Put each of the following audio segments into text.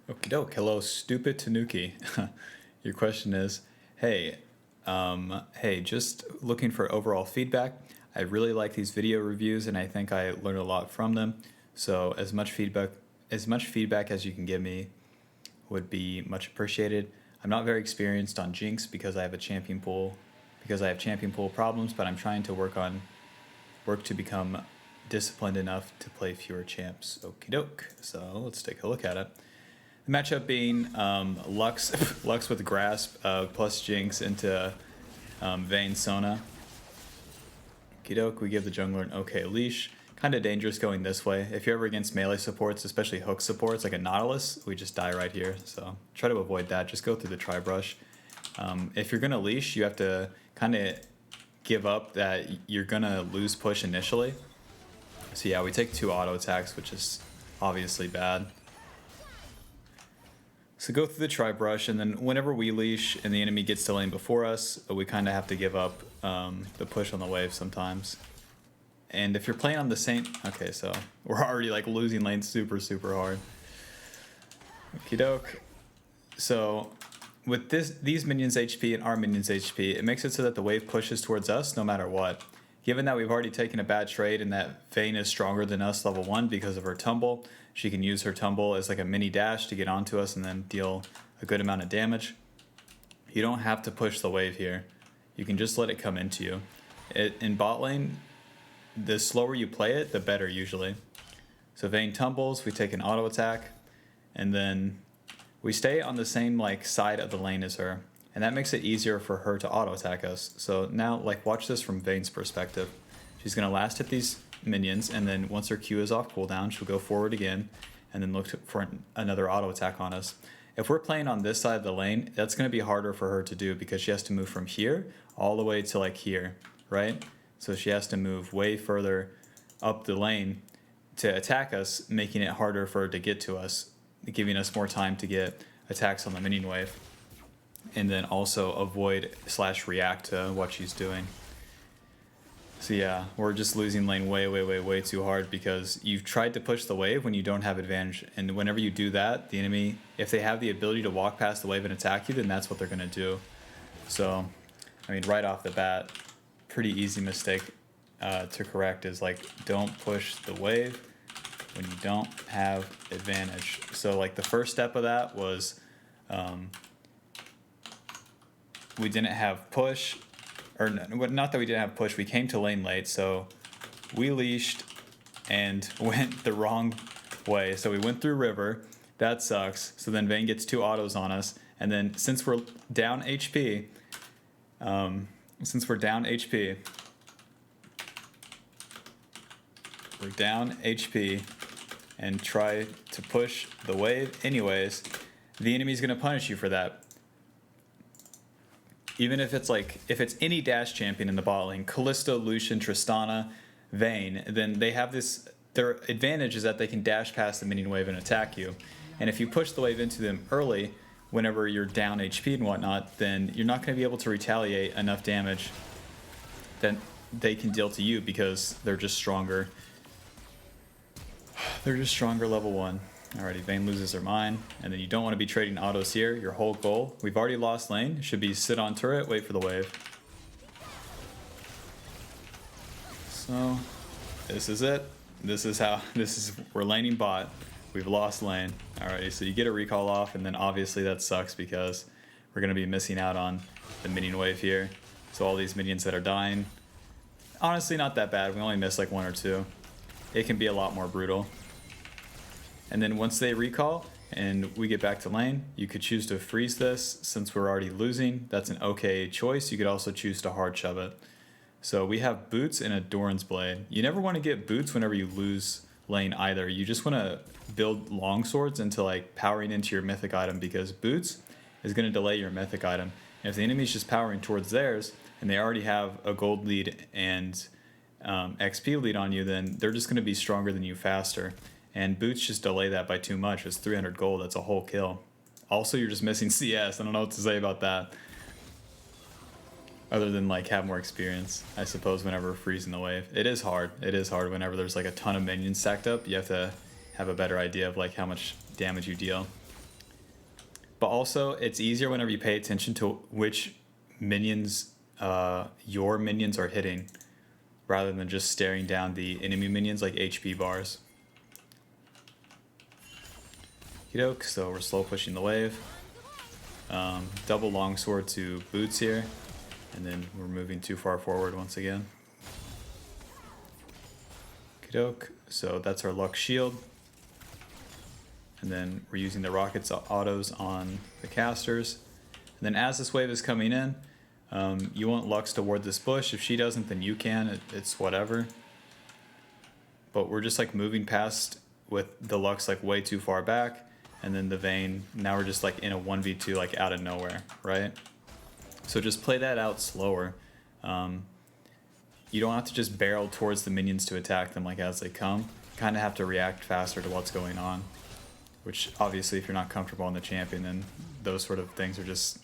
Okie doke. Hello, stupid Tanuki. Your question is, hey, just looking for overall feedback. I really like these video reviews, and I think I learned a lot from them. So as much feedback as you can give me would be much appreciated. I'm not very experienced on Jinx because I have champion pool problems, but I'm trying to work to become disciplined enough to play fewer champs. Okie doke. So let's take a look at it. The matchup being Lux Lux with Grasp plus Jinx into Vayne Sona. Okie doke, we give the jungler an okay leash. Kind of dangerous going this way. If you're ever against melee supports, especially hook supports like a Nautilus, we just die right here. So try to avoid that. Just go through the tri-brush. If you're going to leash, you have to kind of give up that you're going to lose push initially. So yeah, we take 2 auto attacks, which is obviously bad. So go through the tri-brush, and then whenever we leash and the enemy gets to lane before us, we kind of have to give up the push on the wave sometimes. And if you're playing on the same... Okay, so we're already like losing lane super hard. Okie doke. So with these minions HP and our minions HP, it makes it so that the wave pushes towards us no matter what. Given that we've already taken a bad trade and that Vayne is stronger than us level 1 because of her tumble, she can use her tumble as like a mini dash to get onto us and then deal a good amount of damage. You don't have to push the wave here. You can just let it come into you. In bot lane, the slower you play it, the better usually. So Vayne tumbles, we take an auto attack, and then we stay on the same like side of the lane as her. And that makes it easier for her to auto attack us. So now, like, watch this from Vayne's perspective. She's gonna last hit these minions, and then once her Q is off cooldown, she'll go forward again, and then look for another auto attack on us. If we're playing on this side of the lane, that's gonna be harder for her to do because she has to move from here all the way to like here, right? So she has to move way further up the lane to attack us, making it harder for her to get to us, giving us more time to get attacks on the minion wave. And then also avoid / react to what she's doing. So yeah, we're just losing lane way too hard because you've tried to push the wave when you don't have advantage. And whenever you do that, the enemy, if they have the ability to walk past the wave and attack you, then that's what they're going to do. So, I mean, right off the bat, pretty easy mistake to correct is like, don't push the wave when you don't have advantage. So like the first step of that was... we didn't have push, or not that we didn't have push, we came to lane late, so we leashed and went the wrong way. So we went through river, that sucks. So then Vayne gets 2 autos on us, and then since we're down HP, we're down HP and try to push the wave anyways, the enemy's gonna punish you for that. Even if it's like, if it's any dash champion in the bot lane, Kalista, Lucian, Tristana, Vayne, then they have this, their advantage is that they can dash past the minion wave and attack you. And if you push the wave into them early, whenever you're down HP and whatnot, then you're not going to be able to retaliate enough damage that they can deal to you because they're just stronger. They're just stronger level 1. Alrighty, Vayne loses her mind, and then you don't want to be trading autos here. Your whole goal, we've already lost lane, should be sit on turret, wait for the wave. So, this is it. We're laning bot. We've lost lane. Alrighty, so you get a recall off, and then obviously that sucks because we're going to be missing out on the minion wave here. So all these minions that are dying, honestly not that bad. We only missed like 1 or 2. It can be a lot more brutal. And then once they recall and we get back to lane, you could choose to freeze this since we're already losing. That's an okay choice. You could also choose to hard shove it. So we have boots and a Doran's blade. You never want to get boots whenever you lose lane either. You just want to build long swords into like powering into your mythic item because boots is going to delay your mythic item. And if the enemy's just powering towards theirs and they already have a gold lead and XP lead on you, then they're just going to be stronger than you faster. And boots just delay that by too much. It's 300 gold. That's a whole kill. Also, you're just missing CS. I don't know what to say about that. Other than like have more experience, I suppose, whenever freezing the wave. It is hard. It is hard whenever there's like a ton of minions stacked up. You have to have a better idea of like how much damage you deal. But also, it's easier whenever you pay attention to which minions your minions are hitting, rather than just staring down the enemy minions like HP bars. Okey-doke, so we're slow pushing the wave. Double longsword to boots here, and then we're moving too far forward once again. Okey-doke, so that's our Lux shield. And then we're using the rockets autos on the casters. And then as this wave is coming in, you want Lux to ward this bush. If she doesn't, then you can. It's whatever. But we're just like moving past with the Lux like way too far back. And then the Vayne, now we're just like in a 1v2 like out of nowhere, right? So just play that out slower. You don't have to just barrel towards the minions to attack them like as they come. You kind of have to react faster to what's going on. Which obviously if you're not comfortable on the champion, then those sort of things are just,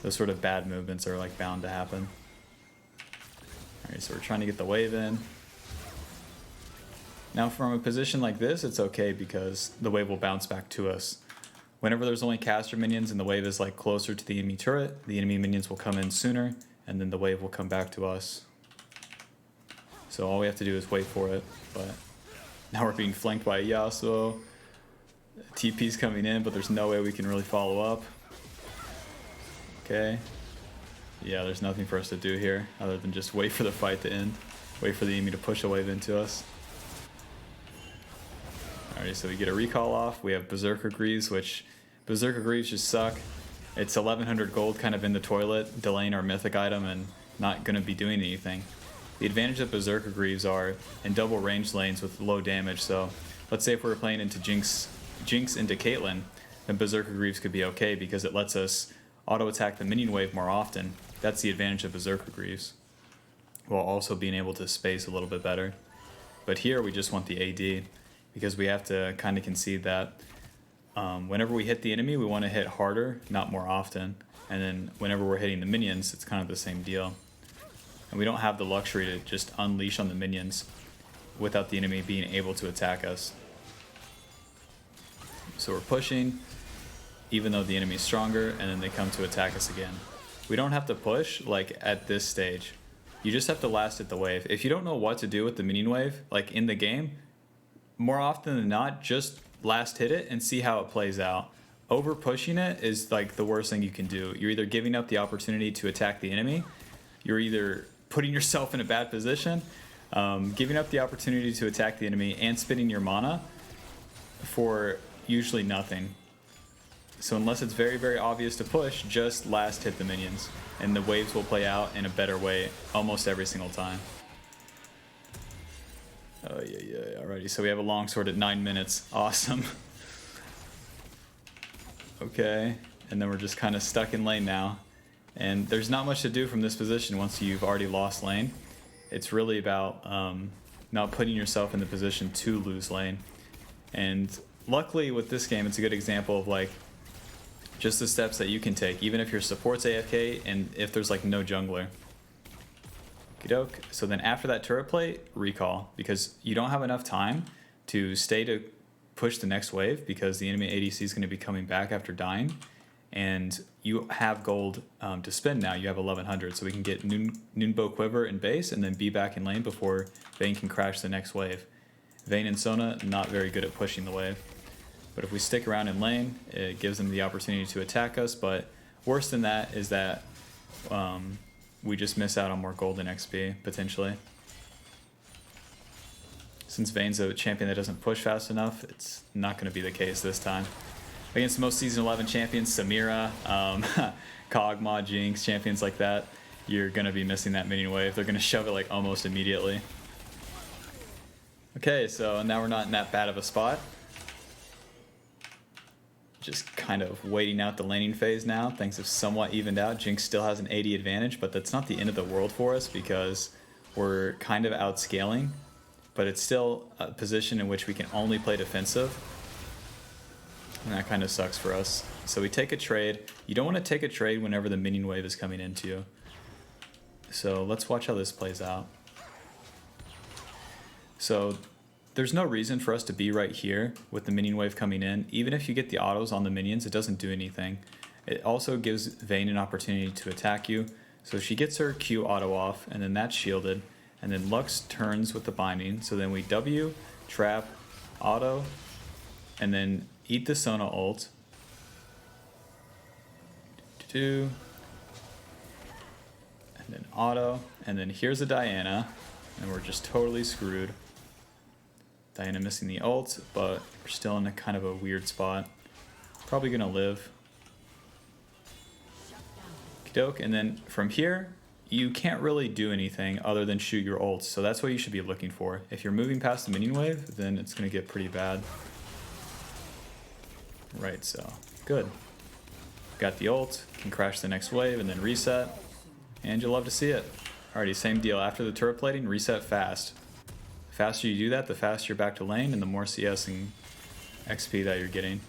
those sort of bad movements are like bound to happen. Alright, so we're trying to get the wave in. Now from a position like this, it's okay because the wave will bounce back to us. Whenever there's only caster minions and the wave is like closer to the enemy turret, the enemy minions will come in sooner, and then the wave will come back to us. So all we have to do is wait for it, but now we're being flanked by a Yasuo. TP's coming in, but there's no way we can really follow up. Okay. Yeah, there's nothing for us to do here other than just wait for the fight to end. Wait for the enemy to push a wave into us. Alright, so we get a recall off. We have Berserker Greaves, which Berserker Greaves just suck. It's 1100 gold kind of in the toilet, delaying our mythic item and not going to be doing anything. The advantage of Berserker Greaves are in double range lanes with low damage, so let's say if we were playing into Jinx into Caitlyn, then Berserker Greaves could be okay because it lets us auto-attack the minion wave more often. That's the advantage of Berserker Greaves, while also being able to space a little bit better. But here we just want the AD, because we have to kind of concede that whenever we hit the enemy, we want to hit harder, not more often. And then whenever we're hitting the minions, it's kind of the same deal. And we don't have the luxury to just unleash on the minions without the enemy being able to attack us. So we're pushing, even though the enemy is stronger, and then they come to attack us again. We don't have to push, like, at this stage. You just have to last hit the wave. If you don't know what to do with the minion wave, like, in the game, more often than not, just last hit it and see how it plays out. Over pushing it is, like, the worst thing you can do. You're either giving up the opportunity to attack the enemy, you're either putting yourself in a bad position, giving up the opportunity to attack the enemy, and spending your mana for usually nothing. So unless it's very, very obvious to push, just last hit the minions, and the waves will play out in a better way almost every single time. Oh yeah, alrighty, so we have a longsword at 9 minutes. Awesome. Okay, and then we're just kind of stuck in lane now. And there's not much to do from this position once you've already lost lane. It's really about not putting yourself in the position to lose lane. And luckily with this game, it's a good example of like just the steps that you can take, even if your support's AFK and if there's like no jungler. Okey-doke. So then after that turret play, recall, because you don't have enough time to stay to push the next wave because the enemy ADC is going to be coming back after dying. And you have gold to spend now. You have 1100, so we can get Noonbow Quiver in base and then be back in lane before Vayne can crash the next wave. Vayne and Sona, not very good at pushing the wave. But if we stick around in lane, it gives them the opportunity to attack us. But worse than that is that we just miss out on more golden XP, potentially. Since Vayne's a champion that doesn't push fast enough, it's not going to be the case this time. Against most Season 11 champions, Samira, Kog'Maw, Jinx, champions like that, you're going to be missing that minion wave. They're going to shove it like almost immediately. Okay, so now we're not in that bad of a spot. Just kind of waiting out the laning phase now. Things have somewhat evened out. Jinx still has an 80 advantage, but that's not the end of the world for us because we're kind of outscaling. But it's still a position in which we can only play defensive. And that kind of sucks for us. So we take a trade. You don't want to take a trade whenever the minion wave is coming into you. So let's watch how this plays out. So there's no reason for us to be right here with the minion wave coming in. Even if you get the autos on the minions, it doesn't do anything. It also gives Vayne an opportunity to attack you. So she gets her Q auto off, and then that's shielded. And then Lux turns with the binding. So then we W, trap, auto, and then eat the Sona ult. And then auto, and then here's a Diana, and we're just totally screwed. Diana missing the ult, but we're still in a kind of a weird spot. Probably gonna live. Okey-doke, and then from here, you can't really do anything other than shoot your ults, so that's what you should be looking for. If you're moving past the minion wave, then it's gonna get pretty bad. Right, so good. Got the ult, can crash the next wave and then reset, and you'll love to see it. Alrighty, same deal. After the turret plating, reset fast. The faster you do that, the faster you're back to lane, and the more CS and XP that you're getting.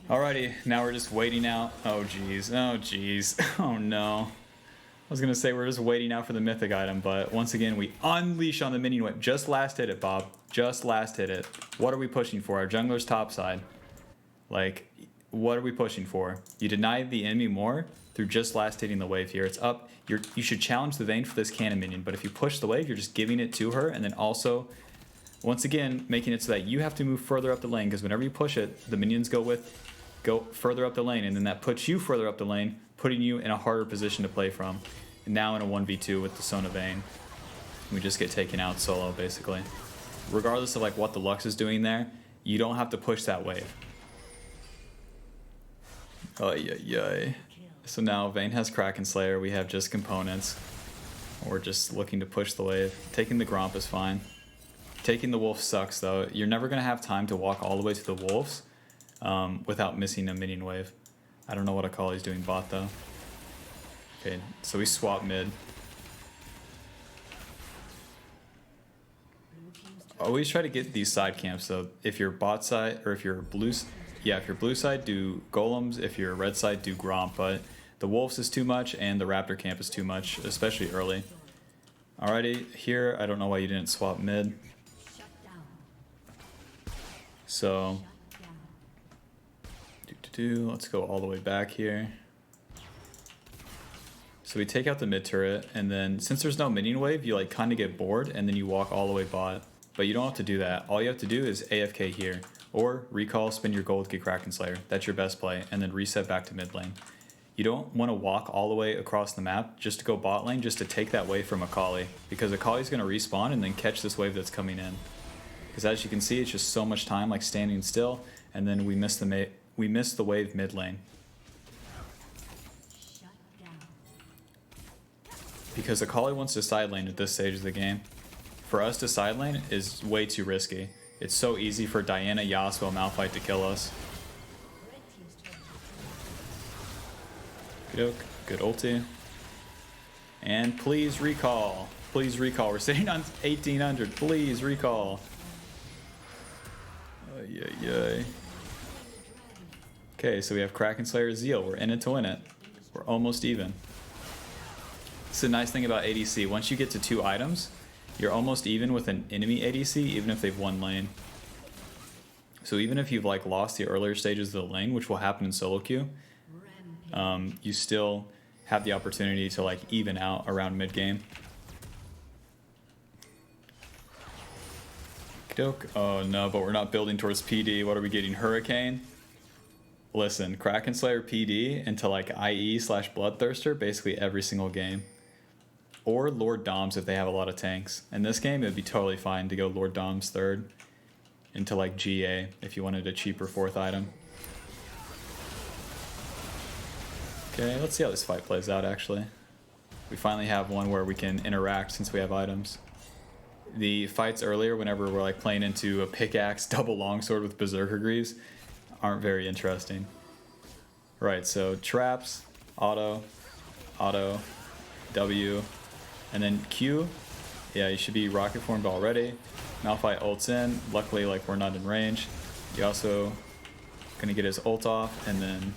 Alrighty, now we're just waiting out. Oh jeez, oh jeez, oh no. I was gonna say we're just waiting out for the mythic item, but once again we unleash on the minion whip. Just last hit it, Bob. Just last hit it. What are we pushing for? Our jungler's topside. Like, what are we pushing for? You deny the enemy more through just last hitting the wave here. It's up. You should challenge the Vayne for this cannon minion, but if you push the wave, you're just giving it to her, and then also, once again, making it so that you have to move further up the lane, because whenever you push it, the minions go further up the lane, and then that puts you further up the lane, putting you in a harder position to play from. And now in a 1v2 with the Sona Vayne, we just get taken out solo, basically. Regardless of like what the Lux is doing there, you don't have to push that wave. Oh yeah. So now Vayne has Kraken Slayer, we have just components. We're just looking to push the wave. Taking the Gromp is fine. Taking the Wolf sucks though. You're never gonna have time to walk all the way to the Wolves without missing a minion wave. I don't know what Akali's doing bot though. Okay, so we swap mid. Always try to get these side camps though. If you're bot side, or if you're blue, yeah, if you're blue side, do golems. If you're red side, do Gromp. But the wolves is too much, and the raptor camp is too much, especially early. Alrighty, here, I don't know why you didn't swap mid. So, let's go all the way back here. So we take out the mid turret, and then since there's no minion wave, you like kind of get bored, and then you walk all the way bot. But you don't have to do that. All you have to do is AFK here, or recall, spin your gold, get Kraken Slayer. That's your best play, and then reset back to mid lane. You don't want to walk all the way across the map just to go bot lane, just to take that wave from Akali, because Akali's going to respawn and then catch this wave that's coming in. Because as you can see, it's just so much time like standing still, and then we miss the wave mid lane. Because Akali wants to side lane at this stage of the game. For us to side lane is way too risky. It's so easy for Diana, Yasuo, Malphite to kill us. Good ulti. And please recall. Please recall. We're sitting on 1800. Please recall. Yay. Okay, so we have Kraken Slayer Zeal. We're in it to win it. We're almost even. It's the nice thing about ADC. Once you get to 2 items, you're almost even with an enemy ADC, even if they've won lane. So even if you've like lost the earlier stages of the lane, which will happen in solo queue, you still have the opportunity to like even out around mid game. Oh no, but we're not building towards PD. What are we getting? Hurricane? Listen, Kraken Slayer PD into like IE/Bloodthirster basically every single game. Or Lord Doms if they have a lot of tanks. In this game, it would be totally fine to go Lord Doms 3rd into like GA if you wanted a cheaper 4th item. Okay, let's see how this fight plays out actually. We finally have one where we can interact since we have items. The fights earlier, whenever we're like playing into a pickaxe double longsword with Berserker Greaves, aren't very interesting. Right, so traps, auto, W, and then Q. Yeah, you should be rocket formed already. Malphite ults in. Luckily, like we're not in range. You also gonna get his ult off, and then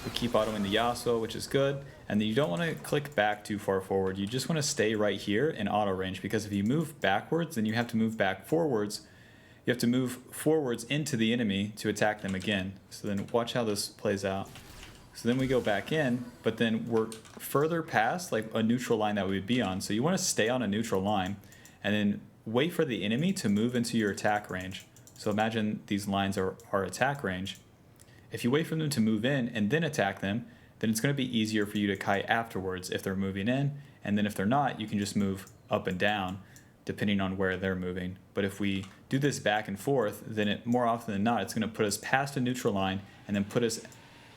We keep autoing the Yasuo, which is good. And then you don't want to click back too far forward. You just want to stay right here in auto range, because if you move backwards, then you have to move back forwards. You have to move forwards into the enemy to attack them again. So then watch how this plays out. So then we go back in, but then we're further past like a neutral line that we would be on. So you want to stay on a neutral line and then wait for the enemy to move into your attack range. So imagine these lines are our attack range. If you wait for them to move in and then attack them, then it's going to be easier for you to kite afterwards if they're moving in. And then if they're not, you can just move up and down depending on where they're moving. But if we do this back and forth, then more often than not, it's going to put us past a neutral line and then put us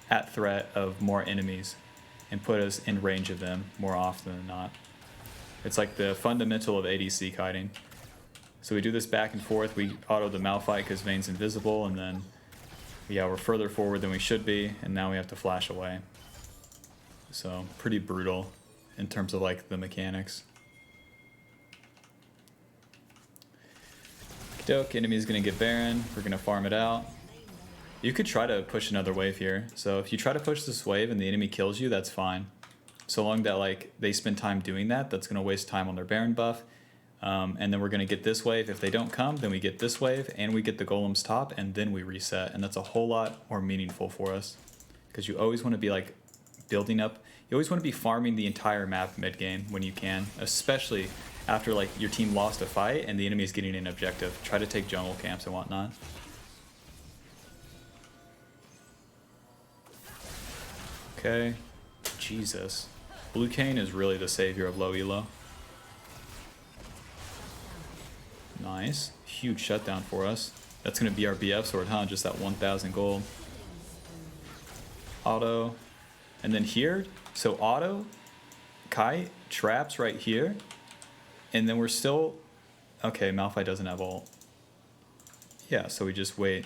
at threat of more enemies and put us in range of them more often than not. It's like the fundamental of ADC kiting. So we do this back and forth. We auto the Malphite because Vayne's invisible, and then yeah, we're further forward than we should be, and now we have to flash away. So pretty brutal in terms of like the mechanics. Doke, enemy's gonna get Baron. We're gonna farm it out. You could try to push another wave here. So if you try to push this wave and the enemy kills you, that's fine. So long that like they spend time doing that, that's gonna waste time on their Baron buff. And then we're gonna get this wave. If they don't come, then we get this wave and we get the Golem's top, and then we reset. And that's a whole lot more meaningful for us, because you always want to be like building up. You always want to be farming the entire map mid game when you can, especially after like your team lost a fight and the enemy is getting an objective. Try to take jungle camps and whatnot. Okay, Jesus. Blue Cane is really the savior of low elo. Nice. Huge shutdown for us. That's going to be our BF sword, huh? Just that 1,000 gold. Auto. And then here, so auto, kite, traps right here. And then we're still... Okay, Malphite doesn't have ult. Yeah, so we just wait.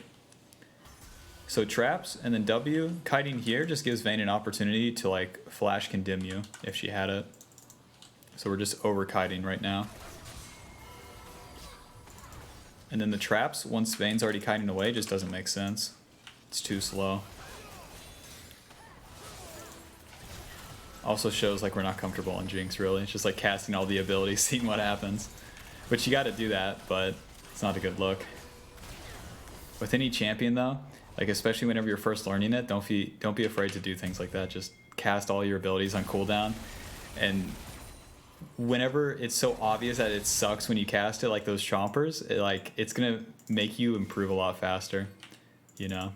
So traps, and then W, kiting here just gives Vayne an opportunity to like flash condemn you if she had it. So we're just over kiting right now. And then the traps, once Vayne's already kiting away, just doesn't make sense. It's too slow. Also shows like we're not comfortable on Jinx, really. It's just like casting all the abilities, seeing what happens. Which you gotta do that, but it's not a good look. With any champion though, like especially whenever you're first learning it, don't be afraid to do things like that. Just cast all your abilities on cooldown, and whenever it's so obvious that it sucks when you cast it, like those chompers, it's gonna make you improve a lot faster, you know.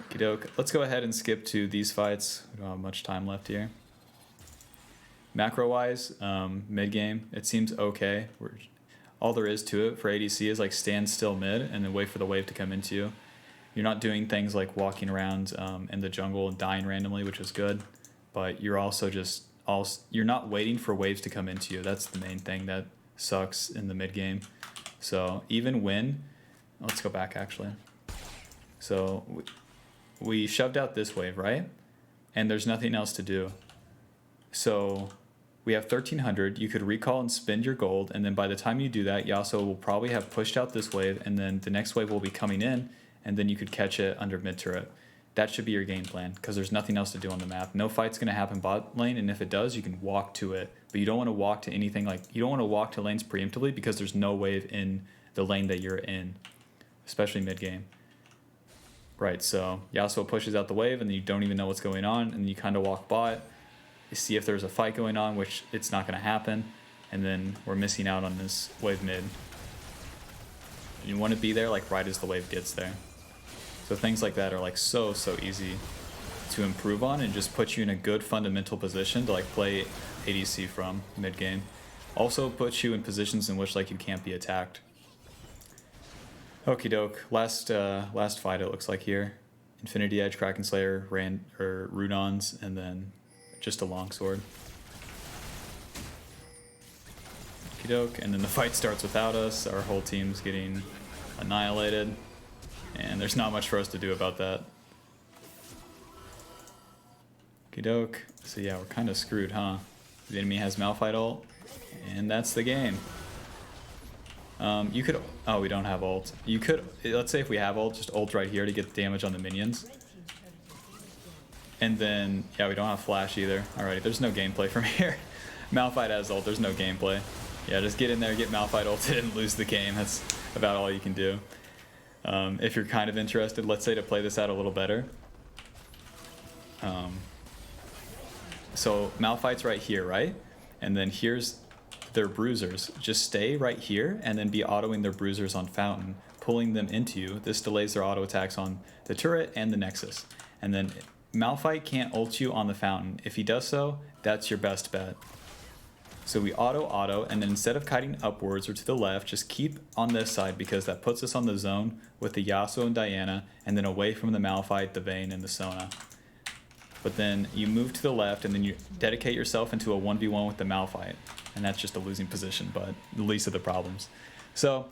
Okey-doke. Let's go ahead and skip to these fights. We don't have much time left here. Macro wise, mid game, it seems okay. All there is to it for ADC is like stand still mid and then wait for the wave to come into you. You're not doing things like walking around in the jungle and dying randomly, which is good, but you're also you're not waiting for waves to come into you. That's the main thing that sucks in the mid game. So even when, let's go back actually. So we shoved out this wave, right? And there's nothing else to do. So we have 1300. You could recall and spend your gold, and then by the time you do that, Yasuo will probably have pushed out this wave, and then the next wave will be coming in, and then you could catch it under mid turret. That should be your game plan, because there's nothing else to do on the map. No fight's going to happen bot lane, and if it does, you can walk to it. But you don't want to walk to anything like, you don't want to walk to lanes preemptively, because there's no wave in the lane that you're in, especially mid game. Right, so Yasuo pushes out the wave, and then you don't even know what's going on, and you kind of walk bot, you see if there's a fight going on, which it's not going to happen, and then we're missing out on this wave mid. You want to be there like right as the wave gets there. So things like that are like so easy to improve on and just put you in a good fundamental position to like play ADC from mid game. Also puts you in positions in which like you can't be attacked. Okie doke. Last fight it looks like here. Infinity Edge, Kraken Slayer, Rudons, and then just a longsword. Okie doke. And then the fight starts without us. Our whole team's getting annihilated. And there's not much for us to do about that. Okie doke. So yeah, we're kind of screwed, huh? The enemy has Malphite ult. And that's the game. You could, oh, we don't have ult. You could, let's say if we have ult, just ult right here to get the damage on the minions. And then, yeah, we don't have flash either. Alrighty, there's no gameplay from here. Malphite has ult, there's no gameplay. Yeah, just get in there, get Malphite ulted, and lose the game. That's about all you can do. If you're kind of interested, let's say to play this out a little better. So Malphite's right here, right? And then here's their bruisers. Just stay right here and then be autoing their bruisers on Fountain, pulling them into you. This delays their auto attacks on the turret and the Nexus. And then Malphite can't ult you on the Fountain. If he does so, that's your best bet. So we auto, and then instead of kiting upwards or to the left, just keep on this side because that puts us on the zone with the Yasuo and Diana, and then away from the Malphite, the Vayne, and the Sona. But then you move to the left, and then you dedicate yourself into a 1v1 with the Malphite. And that's just a losing position, but the least of the problems. So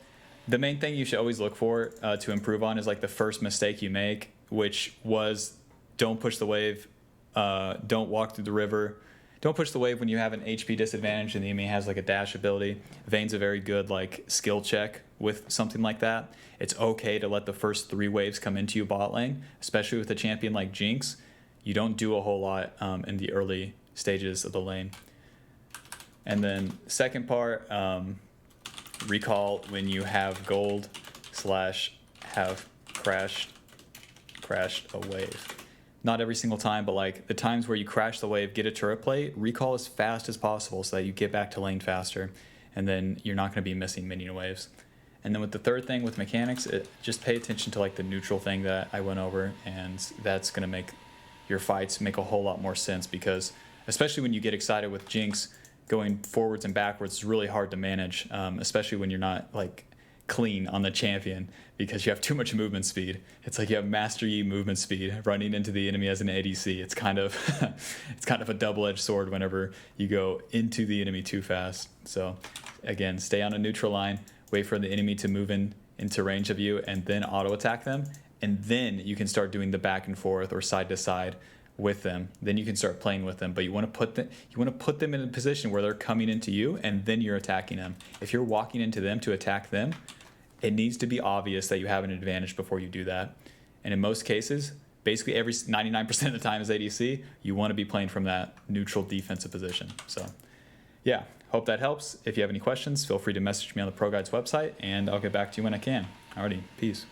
the main thing you should always look for to improve on is like the first mistake you make, which was don't push the wave, don't walk through the river. Don't push the wave when you have an HP disadvantage and the enemy has like a dash ability. Vayne's a very good like skill check with something like that. It's okay to let the first 3 waves come into you bot lane, especially with a champion like Jinx. You don't do a whole lot in the early stages of the lane. And then second part, recall when you have gold / have crashed a wave. Not every single time, but like the times where you crash the wave, get a turret play, recall as fast as possible so that you get back to lane faster, and then you're not going to be missing minion waves. And then with the third thing with mechanics, just pay attention to like the neutral thing that I went over, and that's going to make your fights make a whole lot more sense, because especially when you get excited with Jinx, going forwards and backwards is really hard to manage, especially when you're not like clean on the champion, because you have too much movement speed. It's like you have Master Yi movement speed running into the enemy as an ADC. It's kind of it's kind of a double-edged sword whenever you go into the enemy too fast. So again, stay on a neutral line, wait for the enemy to move into range of you, and then auto attack them, and then you can start doing the back and forth or side to side with them. Then you can start playing with them, but you want to put them in a position where they're coming into you and then you're attacking them. If you're walking into them to attack them, it needs to be obvious that you have an advantage before you do that. And in most cases, basically every 99% of the time as ADC, you want to be playing from that neutral defensive position. So yeah, hope that helps. If you have any questions, feel free to message me on the Pro Guides website, and I'll get back to you when I can. Alrighty, peace.